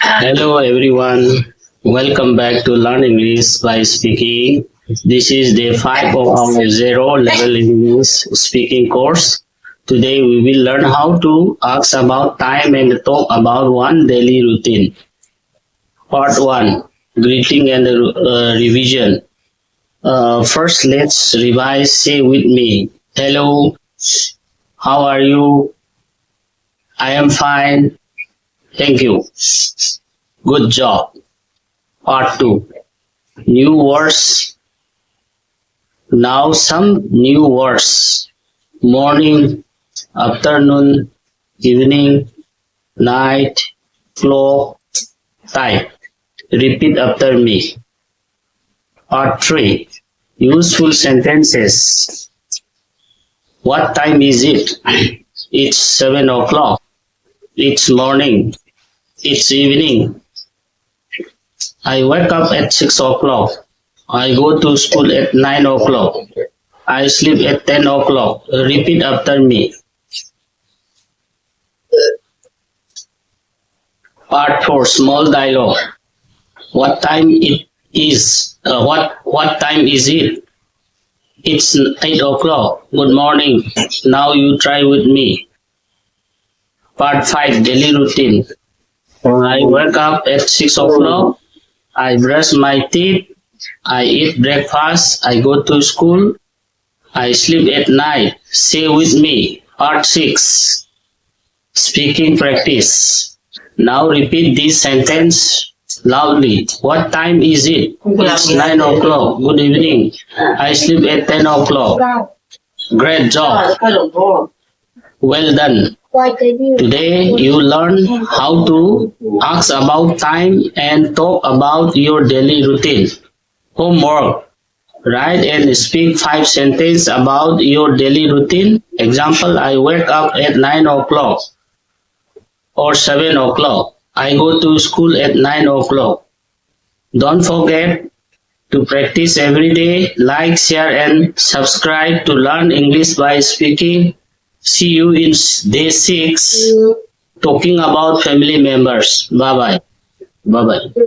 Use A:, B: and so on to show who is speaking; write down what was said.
A: Hello everyone. Welcome back to Learn English by Speaking. This is day 5 of our zero level English speaking course. Today we will learn how to ask about time and talk about one daily routine. Part 1. Greeting and revision. First let's revise. Say with me. Hello. How are you? I am fine. Thank you. Good job. Part 2. New words. Now some new words. Morning, afternoon, evening, night, clock, time. Repeat after me. Part 3. Useful sentences. What time is it? It's 7 o'clock. It's morning. It's evening. I wake up at 6 o'clock. I go to school at 9 o'clock. I sleep at 10 o'clock. Repeat after me. Part 4. Small dialogue. What time it is? What time is it? It's 8 o'clock. Good morning. Now you try with me. Part 5. Daily routine. I wake up at 6 o'clock. I brush my teeth. I eat breakfast. I go to school. I sleep at night. Say with me. Part 6. Speaking practice. Now repeat this sentence loudly. What time is it? It's 9 o'clock. Good evening. I sleep at 10 o'clock. Great job. Well done. Today you learn how to ask about time and talk about your daily routine. Homework. Write and speak 5 sentences about your daily routine. Example, I wake up at 9 o'clock or 7 o'clock. I go to school at 9 o'clock. Don't forget to practice every day. Like, share and subscribe to learn English by speaking. See you in day 6 talking about family members. Bye bye. Bye bye.